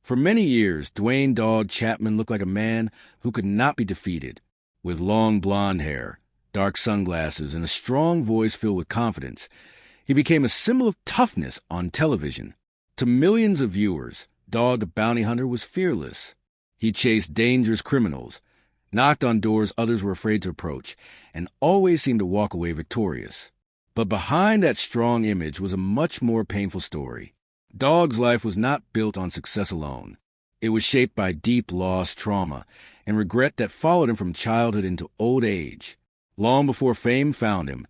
For many years, Dwayne "Dog" Chapman looked like a man who could not be defeated. With long blonde hair, dark sunglasses, and a strong voice filled with confidence, he became a symbol of toughness on television. To millions of viewers, Dog the Bounty Hunter was fearless. He chased dangerous criminals, knocked on doors others were afraid to approach, and always seemed to walk away victorious. But behind that strong image was a much more painful story. Dog's life was not built on success alone. It was shaped by deep loss, trauma, and regret that followed him from childhood into old age. Long before fame found him,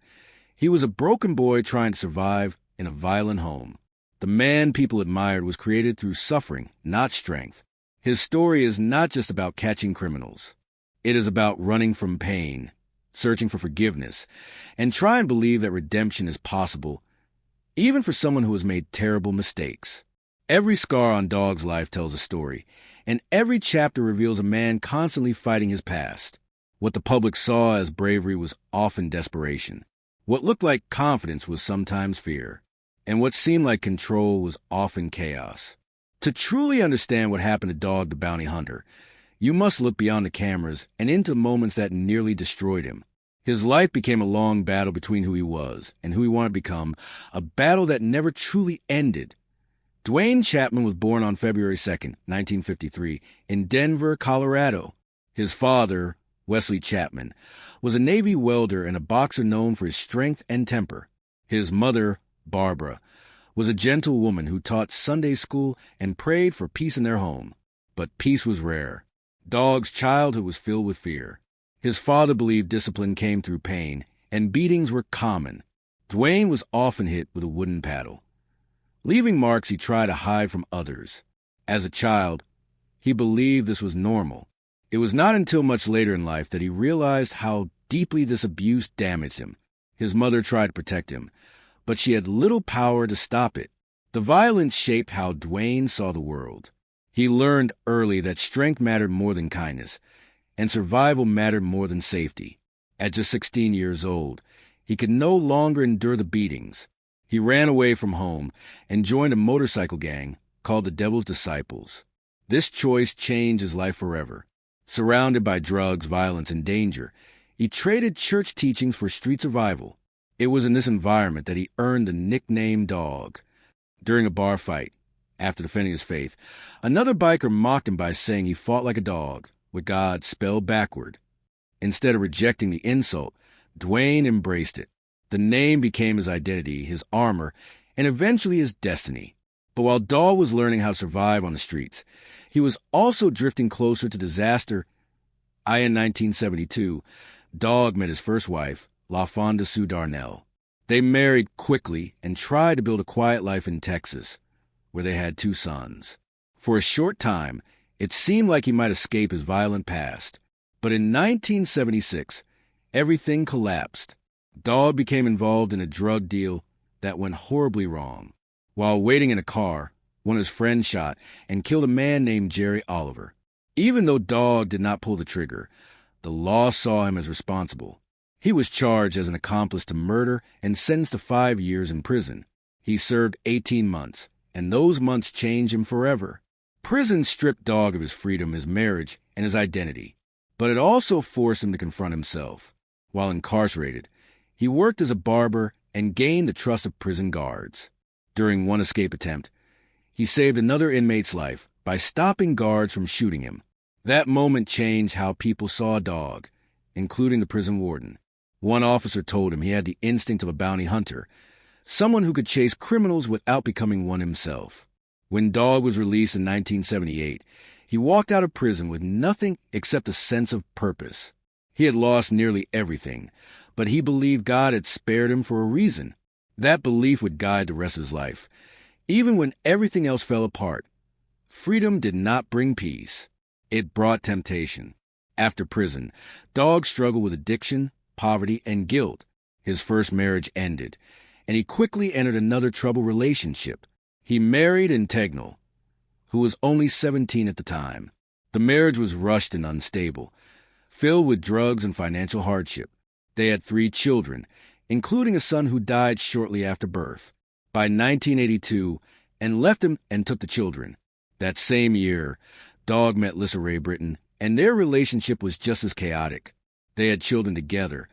he was a broken boy trying to survive in a violent home. The man people admired was created through suffering, not strength. His story is not just about catching criminals. It is about running from pain, searching for forgiveness, and trying to believe that redemption is possible, even for someone who has made terrible mistakes. Every scar on Dog's life tells a story, and every chapter reveals a man constantly fighting his past. What the public saw as bravery was often desperation. What looked like confidence was sometimes fear, and what seemed like control was often chaos. To truly understand what happened to Dog the Bounty Hunter, you must look beyond the cameras and into moments that nearly destroyed him. His life became a long battle between who he was and who he wanted to become, a battle that never truly ended. Dwayne Chapman was born on February 2nd, 1953, in Denver, Colorado. His father, Wesley Chapman, was a Navy welder and a boxer known for his strength and temper. His mother, Barbara, was a gentle woman who taught Sunday school and prayed for peace in their home. But peace was rare. Dog's childhood was filled with fear. His father believed discipline came through pain, and beatings were common. Dwayne was often hit with a wooden paddle, leaving marks he tried to hide from others. As a child, he believed this was normal. It was not until much later in life that he realized how deeply this abuse damaged him. His mother tried to protect him, but she had little power to stop it. The violence shaped how Dwayne saw the world. He learned early that strength mattered more than kindness, and survival mattered more than safety. At just 16 years old, he could no longer endure the beatings. He ran away from home and joined a motorcycle gang called the Devil's Disciples. This choice changed his life forever. Surrounded by drugs, violence, and danger, he traded church teachings for street survival. It was in this environment that he earned the nickname Dog. During a bar fight, after defending his faith, another biker mocked him by saying he fought like a dog, with God spelled backward. Instead of rejecting the insult, Dwayne embraced it. The name became his identity, his armor, and eventually his destiny. But while Dog was learning how to survive on the streets, he was also drifting closer to disaster. In 1972, Dog met his first wife, LaFonda Sue Darnell. They married quickly and tried to build a quiet life in Texas, where they had 2 sons. For a short time, it seemed like he might escape his violent past. But in 1976, everything collapsed. Dog became involved in a drug deal that went horribly wrong. While waiting in a car, one of his friends shot and killed a man named Jerry Oliver. Even though Dog did not pull the trigger, the law saw him as responsible. He was charged as an accomplice to murder and sentenced to 5 years in prison. He served 18 months, and those months changed him forever. Prison stripped Dog of his freedom, his marriage, and his identity. But it also forced him to confront himself. While incarcerated, he worked as a barber and gained the trust of prison guards. During one escape attempt, he saved another inmate's life by stopping guards from shooting him. That moment changed how people saw Dog, including the prison warden. One officer told him he had the instinct of a bounty hunter, someone who could chase criminals without becoming one himself. When Dog was released in 1978, he walked out of prison with nothing except a sense of purpose. He had lost nearly everything, but he believed God had spared him for a reason. That belief would guide the rest of his life. Even when everything else fell apart, freedom did not bring peace. It brought temptation. After prison, Dog struggled with addiction, poverty, and guilt. His first marriage ended, and he quickly entered another troubled relationship. He married Integnal, who was only 17 at the time. The marriage was rushed and unstable, filled with drugs and financial hardship. They had 3 children, including a son who died shortly after birth. By 1982, and left him and took the children. That same year, Dog met Lissa Ray Britton, and their relationship was just as chaotic. They had children together,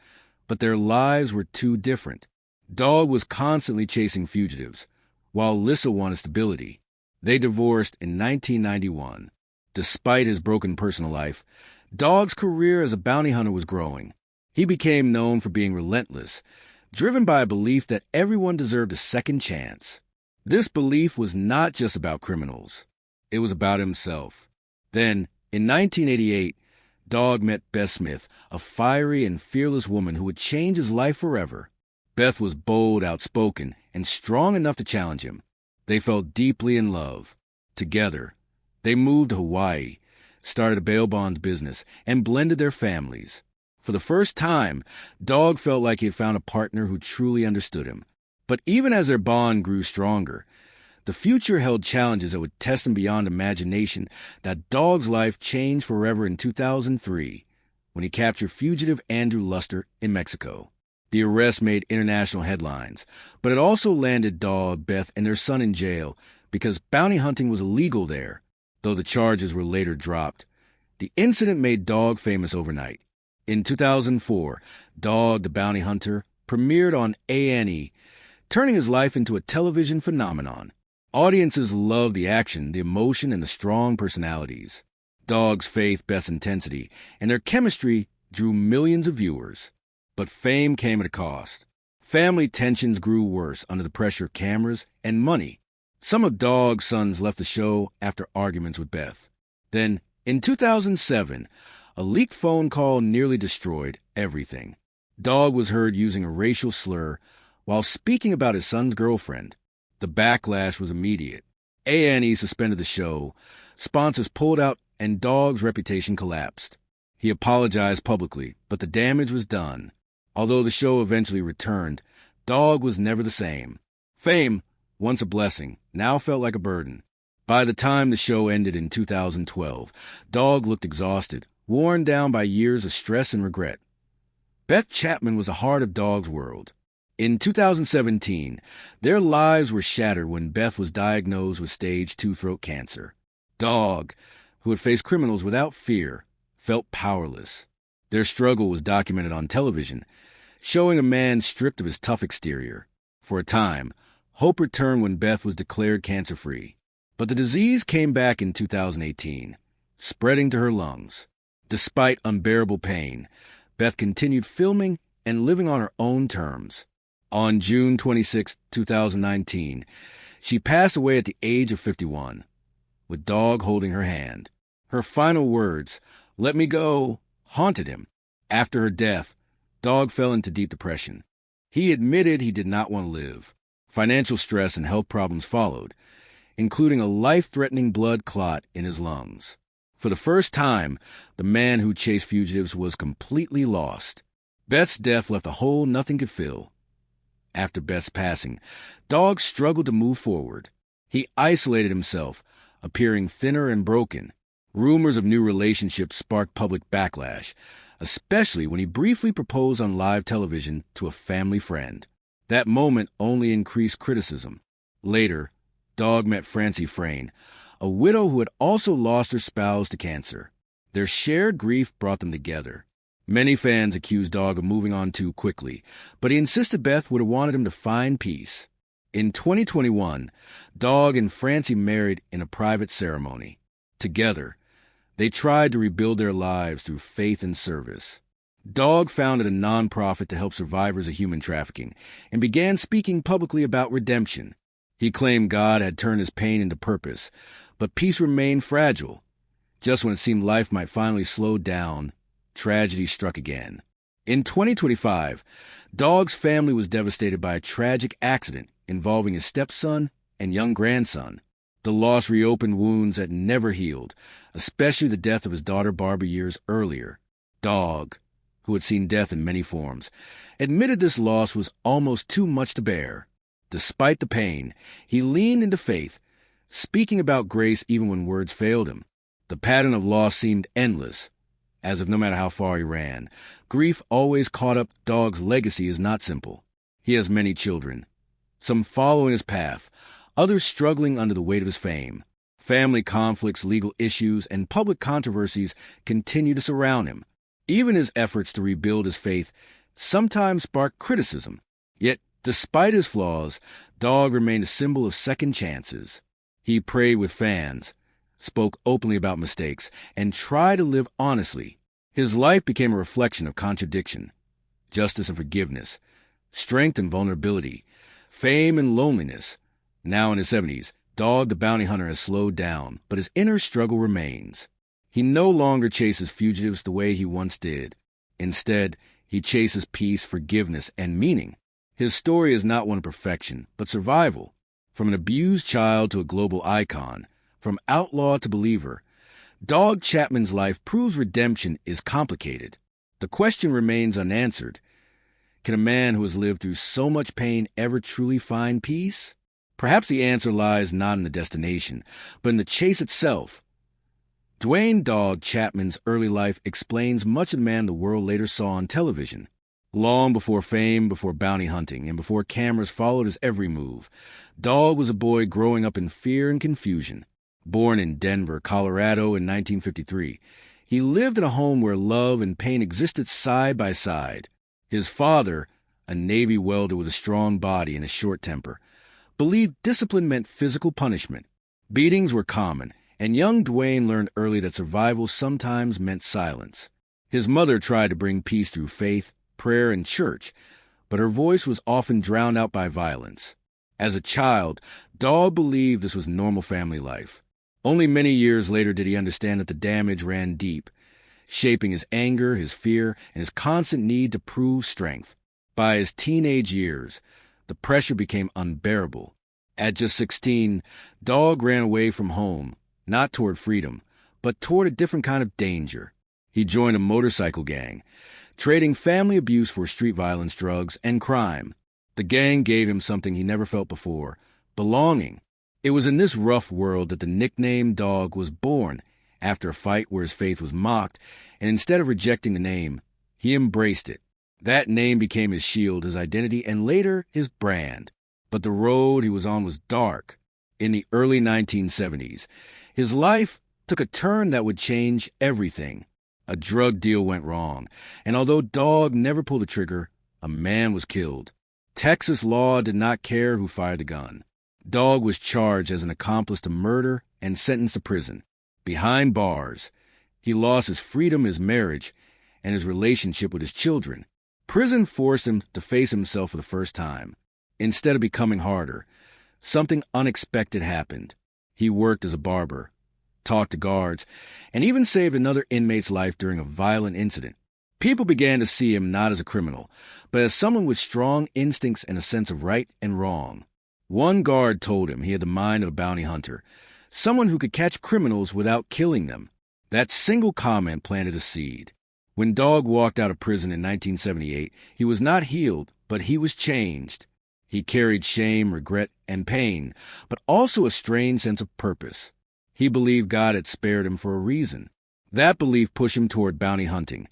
but their lives were too different. Dog was constantly chasing fugitives, while Lissa wanted stability. They divorced in 1991. Despite his broken personal life, Dog's career as a bounty hunter was growing. He became known for being relentless, driven by a belief that everyone deserved a second chance. This belief was not just about criminals. It was about himself. Then, in 1988, Dog met Beth Smith, a fiery and fearless woman who would change his life forever. Beth was bold, outspoken, and strong enough to challenge him. They fell deeply in love. Together, they moved to Hawaii, started a bail bonds business, and blended their families. For the first time, Dog felt like he had found a partner who truly understood him. But even as their bond grew stronger, the future held challenges that would test him beyond imagination. That Dog's life changed forever in 2003, when he captured fugitive Andrew Luster in Mexico. The arrest made international headlines, but it also landed Dog, Beth, and their son in jail because bounty hunting was illegal there, though the charges were later dropped. The incident made Dog famous overnight. In 2004, Dog the Bounty Hunter premiered on A&E, turning his life into a television phenomenon. Audiences loved the action, the emotion, and the strong personalities. Dog's faith, Beth's intensity, and their chemistry drew millions of viewers. But fame came at a cost. Family tensions grew worse under the pressure of cameras and money. Some of Dog's sons left the show after arguments with Beth. Then, in 2007, a leaked phone call nearly destroyed everything. Dog was heard using a racial slur while speaking about his son's girlfriend. The backlash was immediate. A&E suspended the show, sponsors pulled out, and Dog's reputation collapsed. He apologized publicly, but the damage was done. Although the show eventually returned, Dog was never the same. Fame, once a blessing, now felt like a burden. By the time the show ended in 2012, Dog looked exhausted, worn down by years of stress and regret. Beth Chapman was the heart of Dog's world. In 2017, their lives were shattered when Beth was diagnosed with stage 2 throat cancer. Dog, who had faced criminals without fear, felt powerless. Their struggle was documented on television, showing a man stripped of his tough exterior. For a time, hope returned when Beth was declared cancer-free. But the disease came back in 2018, spreading to her lungs. Despite unbearable pain, Beth continued filming and living on her own terms. On June 26, 2019, she passed away at the age of 51, with Dog holding her hand. Her final words, "Let me go," haunted him. After her death, Dog fell into deep depression. He admitted he did not want to live. Financial stress and health problems followed, including a life-threatening blood clot in his lungs. For the first time, the man who chased fugitives was completely lost. Beth's death left a hole nothing could fill. After Beth's passing, Dog struggled to move forward. He isolated himself, appearing thinner and broken. Rumors of new relationships sparked public backlash, especially when he briefly proposed on live television to a family friend. That moment only increased criticism. Later, Dog met Francie Frayne, a widow who had also lost her spouse to cancer. Their shared grief brought them together. Many fans accused Dog of moving on too quickly, but he insisted Beth would have wanted him to find peace. In 2021, Dog and Francie married in a private ceremony. Together, they tried to rebuild their lives through faith and service. Dog founded a nonprofit to help survivors of human trafficking and began speaking publicly about redemption. He claimed God had turned his pain into purpose, but peace remained fragile. Just when it seemed life might finally slow down, tragedy struck again. In 2025, Dog's family was devastated by a tragic accident involving his stepson and young grandson. The loss reopened wounds that never healed, especially the death of his daughter Barbara years earlier. Dog, who had seen death in many forms, admitted this loss was almost too much to bear. Despite the pain, he leaned into faith, speaking about grace even when words failed him. The pattern of loss seemed endless, as if no matter how far he ran, grief always caught up. Dog's legacy is not simple. He has many children, some following his path, others struggling under the weight of his fame. Family conflicts, legal issues, and public controversies continue to surround him. Even his efforts to rebuild his faith sometimes spark criticism. Yet, despite his flaws, Dog remained a symbol of second chances. He prayed with fans, spoke openly about mistakes, and tried to live honestly. His life became a reflection of contradiction, justice and forgiveness, strength and vulnerability, fame and loneliness. Now in his 70s, Dog the bounty hunter has slowed down, but his inner struggle remains. He no longer chases fugitives the way he once did. Instead, he chases peace, forgiveness, and meaning. His story is not one of perfection, but survival. From an abused child to a global icon, from outlaw to believer, Dog Chapman's life proves redemption is complicated. The question remains unanswered. Can a man who has lived through so much pain ever truly find peace? Perhaps the answer lies not in the destination, but in the chase itself. Dwayne "Dog" Chapman's early life explains much of the man the world later saw on television. Long before fame, before bounty hunting, and before cameras followed his every move, Dog was a boy growing up in fear and confusion. Born in Denver, Colorado in 1953, he lived in a home where love and pain existed side by side. His father, a Navy welder with a strong body and a short temper, believed discipline meant physical punishment. Beatings were common, and young Dwayne learned early that survival sometimes meant silence. His mother tried to bring peace through faith, prayer, and church, but her voice was often drowned out by violence. As a child, Dog believed this was normal family life. Only many years later did he understand that the damage ran deep, shaping his anger, his fear, and his constant need to prove strength. By his teenage years, the pressure became unbearable. At just 16, Dog ran away from home, not toward freedom, but toward a different kind of danger. He joined a motorcycle gang, trading family abuse for street violence, drugs, and crime. The gang gave him something he never felt before: belonging. It was in this rough world that the nickname Dog was born, after a fight where his faith was mocked, and instead of rejecting the name, he embraced it. That name became his shield, his identity, and later his brand. But the road he was on was dark. In the early 1970s, his life took a turn that would change everything. A drug deal went wrong, and although Dog never pulled the trigger, a man was killed. Texas law did not care who fired the gun. Dog was charged as an accomplice to murder and sentenced to prison. Behind bars, he lost his freedom, his marriage, and his relationship with his children. Prison forced him to face himself for the first time. Instead of becoming harder, something unexpected happened. He worked as a barber, talked to guards, and even saved another inmate's life during a violent incident. People began to see him not as a criminal, but as someone with strong instincts and a sense of right and wrong. One guard told him he had the mind of a bounty hunter, someone who could catch criminals without killing them. That single comment planted a seed. When Dog walked out of prison in 1978, he was not healed, but he was changed. He carried shame, regret, and pain, but also a strange sense of purpose. He believed God had spared him for a reason. That belief pushed him toward bounty hunting,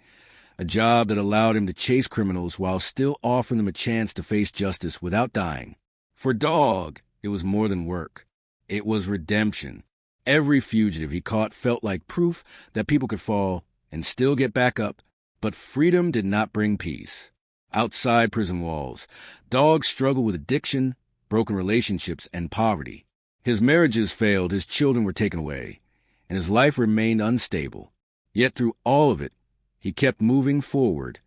a job that allowed him to chase criminals while still offering them a chance to face justice without dying. For Dog, it was more than work. It was redemption. Every fugitive he caught felt like proof that people could fall and still get back up, but freedom did not bring peace. Outside prison walls, Dog struggled with addiction, broken relationships, and poverty. His marriages failed, his children were taken away, and his life remained unstable. Yet through all of it, he kept moving forward,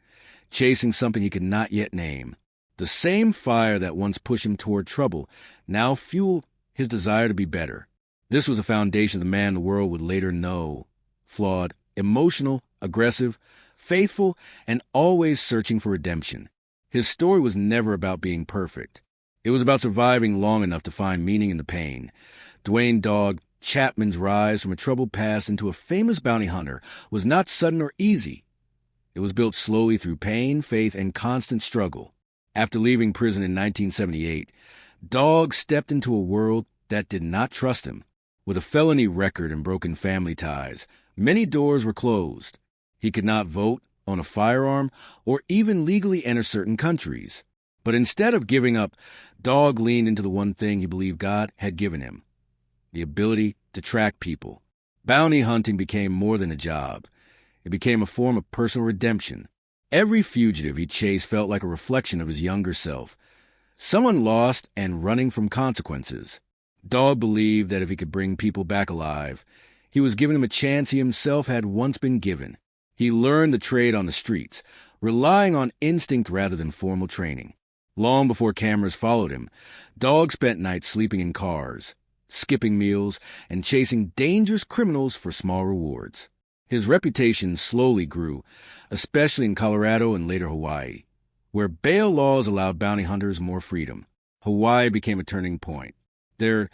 chasing something he could not yet name. The same fire that once pushed him toward trouble now fueled his desire to be better. This was the foundation of the man the world would later know: flawed, emotional, aggressive, faithful, and always searching for redemption. His story was never about being perfect. It was about surviving long enough to find meaning in the pain. Dwayne "Dog" Chapman's rise from a troubled past into a famous bounty hunter was not sudden or easy. It was built slowly through pain, faith, and constant struggle. After leaving prison in 1978, Dog stepped into a world that did not trust him. With a felony record and broken family ties, many doors were closed. He could not vote, own a firearm, or even legally enter certain countries. But instead of giving up, Dog leaned into the one thing he believed God had given him: the ability to track people. Bounty hunting became more than a job. It became a form of personal redemption. Every fugitive he chased felt like a reflection of his younger self, someone lost and running from consequences. Dog believed that if he could bring people back alive, he was giving them a chance he himself had once been given. He learned the trade on the streets, relying on instinct rather than formal training. Long before cameras followed him, Dog spent nights sleeping in cars, skipping meals, and chasing dangerous criminals for small rewards. His reputation slowly grew, especially in Colorado and later Hawaii, where bail laws allowed bounty hunters more freedom. Hawaii became a turning point. There,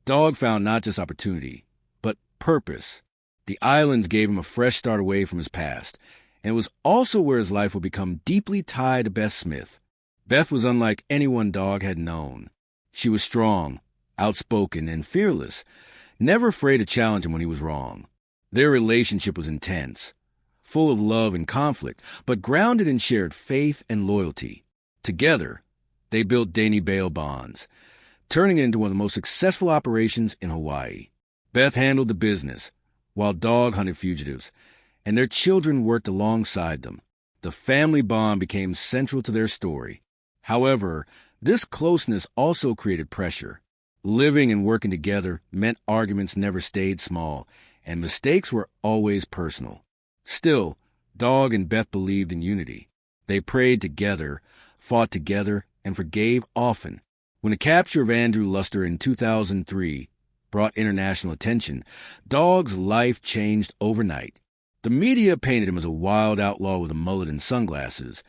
Dog found not just opportunity, but purpose. The islands gave him a fresh start away from his past, and it was also where his life would become deeply tied to Beth Smith. Beth was unlike anyone Dog had known. She was strong, outspoken, and fearless, never afraid to challenge him when he was wrong. Their relationship was intense, full of love and conflict, but grounded in shared faith and loyalty. Together, they built Danny bail bonds, turning it into one of the most successful operations in Hawaii. Beth handled the business, while Dog hunted fugitives, and their children worked alongside them. The family bond became central to their story. However, this closeness also created pressure. Living and working together meant arguments never stayed small, and mistakes were always personal. Still, Dog and Beth believed in unity. They prayed together, fought together, and forgave often. When the capture of Andrew Luster in 2003 brought international attention, Dog's life changed overnight. The media painted him as a wild outlaw with a mullet and sunglasses,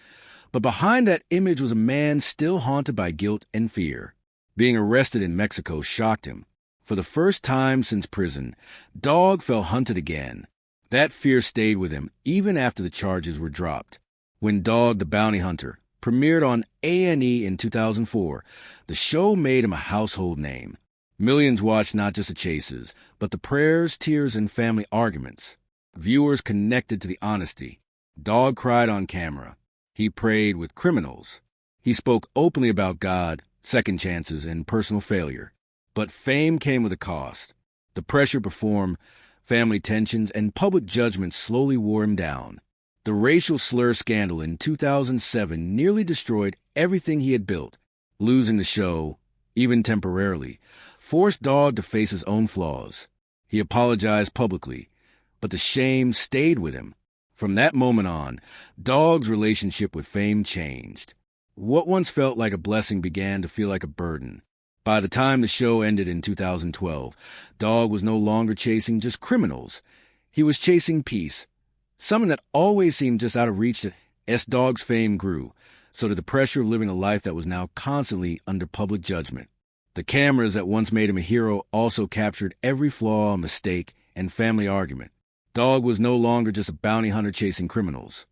but behind that image was a man still haunted by guilt and fear. Being arrested in Mexico shocked him. For the first time since prison, Dog felt hunted again. That fear stayed with him even after the charges were dropped. When Dog the Bounty Hunter premiered on A&E in 2004, the show made him a household name. Millions watched not just the chases, but the prayers, tears, and family arguments. Viewers connected to the honesty. Dog cried on camera. He prayed with criminals. He spoke openly about God, second chances, and personal failure. But fame came with a cost. The pressure to perform, family tensions, and public judgment slowly wore him down. The racial slur scandal in 2007 nearly destroyed everything he had built. Losing the show, even temporarily, forced Dog to face his own flaws. He apologized publicly, but the shame stayed with him. From that moment on, Dog's relationship with fame changed. What once felt like a blessing began to feel like a burden. By the time the show ended in 2012, Dog was no longer chasing just criminals. He was chasing peace, something that always seemed just out of reach. As Dog's fame grew, so did the pressure of living a life that was now constantly under public judgment. The cameras that once made him a hero also captured every flaw, mistake, and family argument. Dog was no longer just a bounty hunter chasing criminals.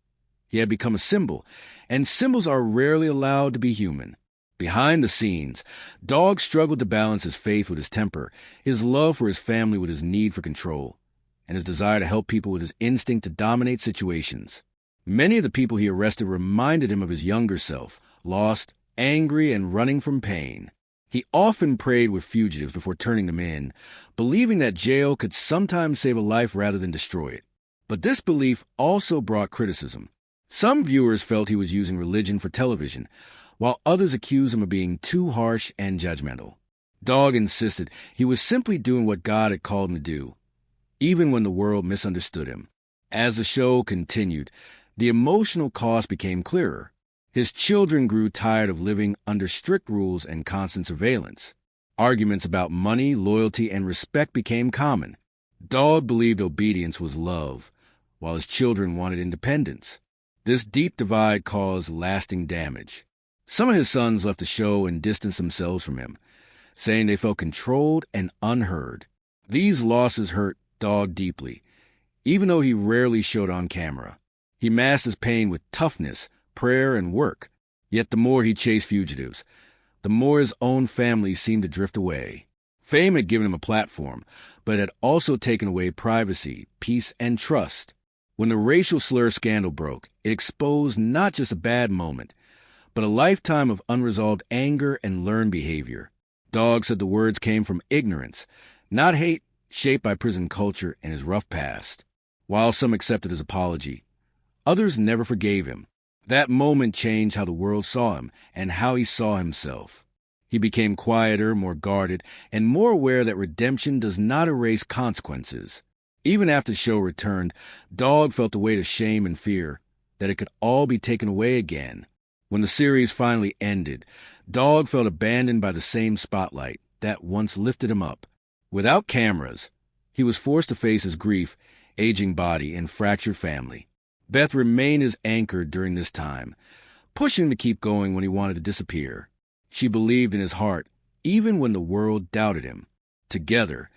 He had become a symbol, and symbols are rarely allowed to be human. Behind the scenes, Dog struggled to balance his faith with his temper, his love for his family with his need for control, and his desire to help people with his instinct to dominate situations. Many of the people he arrested reminded him of his younger self, lost, angry, and running from pain. He often prayed with fugitives before turning them in, believing that jail could sometimes save a life rather than destroy it. But this belief also brought criticism. Some viewers felt he was using religion for television, while others accused him of being too harsh and judgmental. Dog insisted he was simply doing what God had called him to do, even when the world misunderstood him. As the show continued, the emotional cost became clearer. His children grew tired of living under strict rules and constant surveillance. Arguments about money, loyalty, and respect became common. Dog believed obedience was love, while his children wanted independence. This deep divide caused lasting damage. Some of his sons left the show and distanced themselves from him, saying they felt controlled and unheard. These losses hurt Dog deeply, even though he rarely showed on camera. He masked his pain with toughness, prayer, and work. Yet the more he chased fugitives, the more his own family seemed to drift away. Fame had given him a platform, but it had also taken away privacy, peace, and trust. When the racial slur scandal broke, it exposed not just a bad moment, but a lifetime of unresolved anger and learned behavior. Dog said the words came from ignorance, not hate, shaped by prison culture and his rough past. While some accepted his apology, others never forgave him. That moment changed how the world saw him and how he saw himself. He became quieter, more guarded, and more aware that redemption does not erase consequences. Even after the show returned, Dog felt the weight of shame and fear that it could all be taken away again. When the series finally ended, Dog felt abandoned by the same spotlight that once lifted him up. Without cameras, he was forced to face his grief, aging body, and fractured family. Beth remained his anchor during this time, pushing him to keep going when he wanted to disappear. She believed in his heart, even when the world doubted him. Together,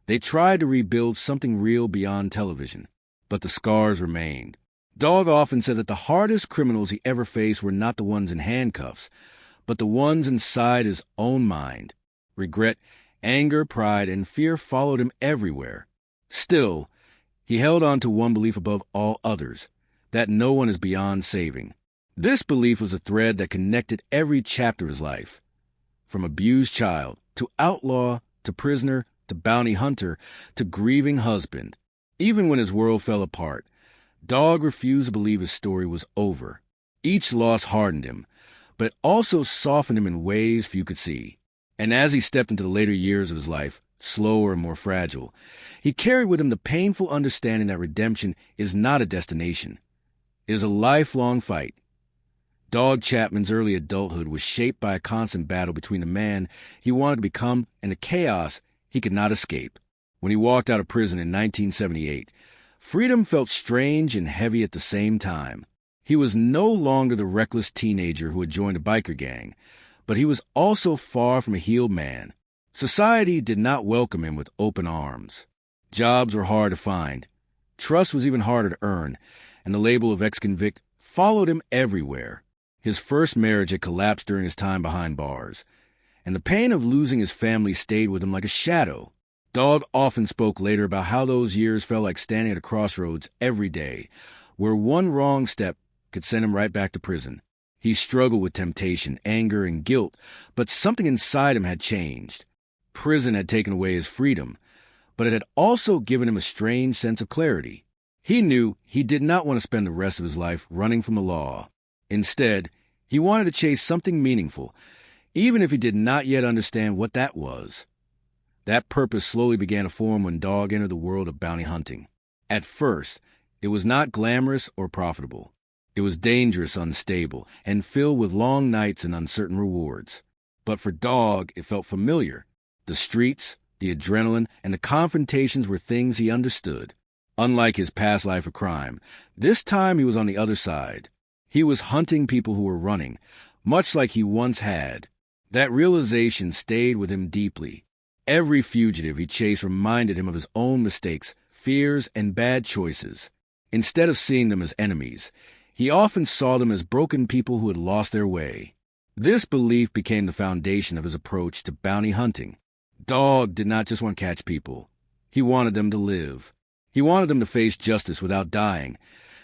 they tried to rebuild something real beyond television, but the scars remained. Dog often said that the hardest criminals he ever faced were not the ones in handcuffs, but the ones inside his own mind. Regret, anger, pride, and fear followed him everywhere. Still, he held on to one belief above all others, that no one is beyond saving. This belief was a thread that connected every chapter of his life. From abused child, to outlaw, to prisoner, to bounty hunter, to grieving husband. Even when his world fell apart, Dog refused to believe his story was over. Each loss hardened him, but it also softened him in ways few could see. And as he stepped into the later years of his life, slower and more fragile, he carried with him the painful understanding that redemption is not a destination. It is a lifelong fight. Dog Chapman's early adulthood was shaped by a constant battle between the man he wanted to become and the chaos he could not escape. When he walked out of prison in 1978, freedom felt strange and heavy at the same time. He was no longer the reckless teenager who had joined a biker gang, but he was also far from a healed man. Society did not welcome him with open arms. Jobs were hard to find. Trust was even harder to earn, and the label of ex-convict followed him everywhere. His first marriage had collapsed during his time behind bars, and the pain of losing his family stayed with him like a shadow. Dog often spoke later about how those years felt like standing at a crossroads every day, where one wrong step could send him right back to prison. He struggled with temptation, anger, and guilt, but something inside him had changed. Prison had taken away his freedom, but it had also given him a strange sense of clarity. He knew he did not want to spend the rest of his life running from the law. Instead, he wanted to chase something meaningful, even if he did not yet understand what that was. That purpose slowly began to form when Dog entered the world of bounty hunting. At first, it was not glamorous or profitable. It was dangerous, unstable, and filled with long nights and uncertain rewards. But for Dog, it felt familiar. The streets, the adrenaline, and the confrontations were things he understood. Unlike his past life of crime, this time he was on the other side. He was hunting people who were running, much like he once had. That realization stayed with him deeply. Every fugitive he chased reminded him of his own mistakes, fears, and bad choices. Instead of seeing them as enemies, he often saw them as broken people who had lost their way. This belief became the foundation of his approach to bounty hunting. Dog did not just want to catch people. He wanted them to live. He wanted them to face justice without dying,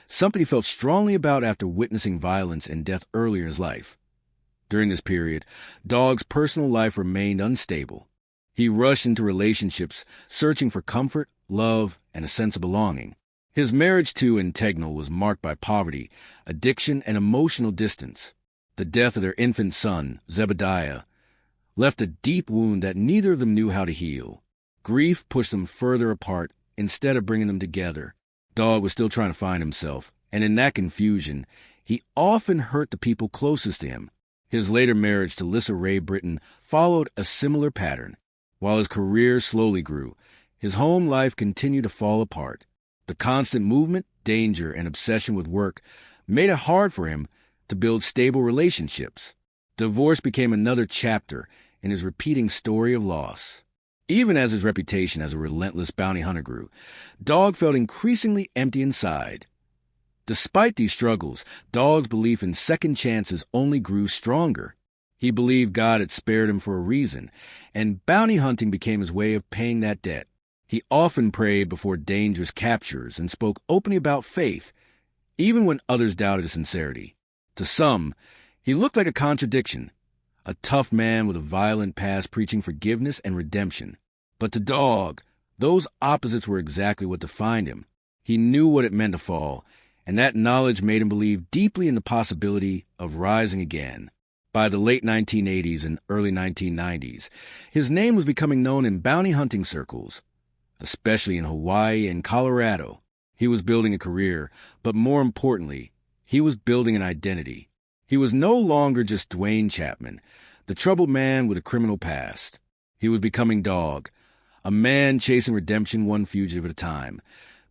something he felt strongly about after witnessing violence and death earlier in his life. During this period, Dog's personal life remained unstable. He rushed into relationships, searching for comfort, love, and a sense of belonging. His marriage to Integnal was marked by poverty, addiction, and emotional distance. The death of their infant son, Zebediah, left a deep wound that neither of them knew how to heal. Grief pushed them further apart instead of bringing them together. Dog was still trying to find himself, and in that confusion, he often hurt the people closest to him. His later marriage to Lissa Ray Britton followed a similar pattern. While his career slowly grew, his home life continued to fall apart. The constant movement, danger, and obsession with work made it hard for him to build stable relationships. Divorce became another chapter in his repeating story of loss. Even as his reputation as a relentless bounty hunter grew, Dog felt increasingly empty inside. Despite these struggles, Dog's belief in second chances only grew stronger. He believed God had spared him for a reason, and bounty hunting became his way of paying that debt. He often prayed before dangerous captures and spoke openly about faith, even when others doubted his sincerity. To some, he looked like a contradiction, a tough man with a violent past preaching forgiveness and redemption. But to Dog, Those opposites were exactly what defined him. He knew what it meant to fall, and that knowledge made him believe deeply in the possibility of rising again. By the late 1980s and early 1990s, his name was becoming known in bounty hunting circles, especially in Hawaii and Colorado. He was building a career, but more importantly, he was building an identity. He was no longer just Dwayne Chapman, the troubled man with a criminal past. He was becoming Dog, a man chasing redemption one fugitive at a time.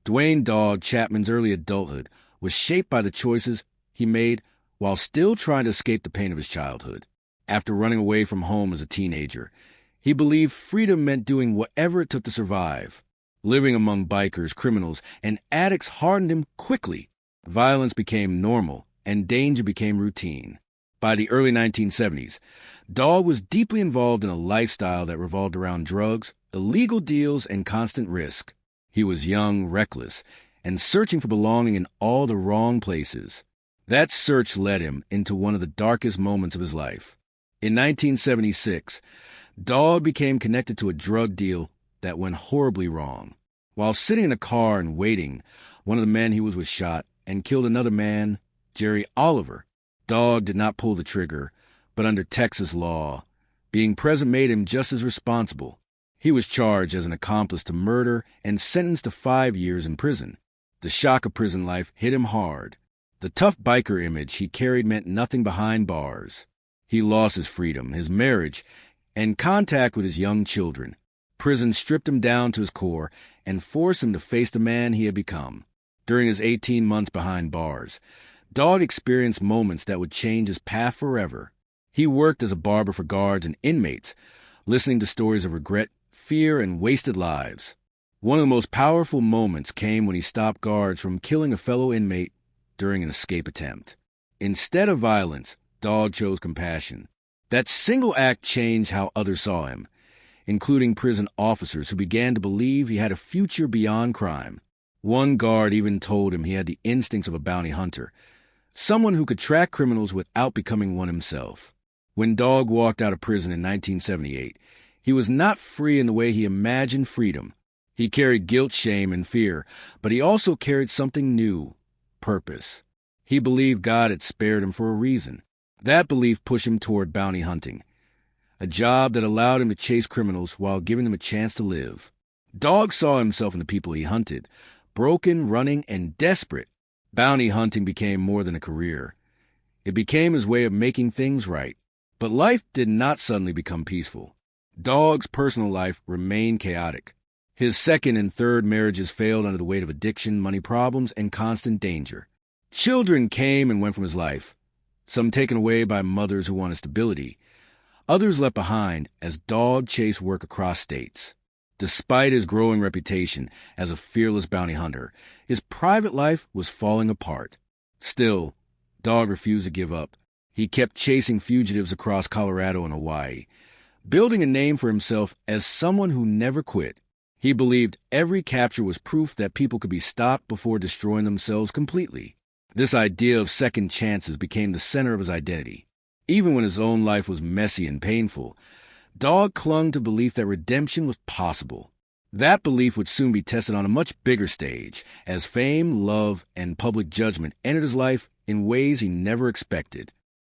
Dwayne "Dog" Chapman's early adulthood was shaped by the choices he made while still trying to escape the pain of his childhood. After running away from home as a teenager, he believed freedom meant doing whatever it took to survive. Living among bikers, criminals, and addicts hardened him quickly. Violence became normal, and danger became routine. By the early 1970s, Dog was deeply involved in a lifestyle that revolved around drugs, illegal deals, and constant risk. He was young, reckless, and searching for belonging in all the wrong places. That search led him into one of the darkest moments of his life. In 1976, Dog became connected to a drug deal that went horribly wrong. While sitting in a car and waiting, one of the men he was with shot and killed another man, Jerry Oliver. Dog did not pull the trigger, but under Texas law, being present made him just as responsible. He was charged as an accomplice to murder and sentenced to 5 years in prison. The shock of prison life hit him hard. The tough biker image he carried meant nothing behind bars. He lost his freedom, his marriage, and contact with his young children. Prison stripped him down to his core and forced him to face the man he had become. During his 18 months behind bars, Dog experienced moments that would change his path forever. He worked as a barber for guards and inmates, listening to stories of regret, fear, and wasted lives. One of the most powerful moments came when he stopped guards from killing a fellow inmate during an escape attempt. Instead of violence, Dog chose compassion. That single act changed how others saw him, including prison officers who began to believe he had a future beyond crime. One guard even told him he had the instincts of a bounty hunter, someone who could track criminals without becoming one himself. When Dog walked out of prison in 1978, he was not free in the way he imagined freedom. He carried guilt, shame, and fear, but he also carried something new: purpose. He believed God had spared him for a reason. That belief pushed him toward bounty hunting, a job that allowed him to chase criminals while giving them a chance to live. Dog saw himself in the people he hunted, broken, running, and desperate. Bounty hunting became more than a career. It became his way of making things right. But life did not suddenly become peaceful. Dog's personal life remained chaotic. His second and third marriages failed under the weight of addiction, money problems, and constant danger. Children came and went from his life, some taken away by mothers who wanted stability, others left behind as Dog chased work across states. Despite his growing reputation as a fearless bounty hunter, his private life was falling apart. Still, Dog refused to give up. He kept chasing fugitives across Colorado and Hawaii, building a name for himself as someone who never quit. He believed every capture was proof that people could be stopped before destroying themselves completely. This idea of second chances became the center of his identity. Even when his own life was messy and painful, Dog clung to belief that redemption was possible. That belief would soon be tested on a much bigger stage, as fame, love, and public judgment entered his life in ways he never expected.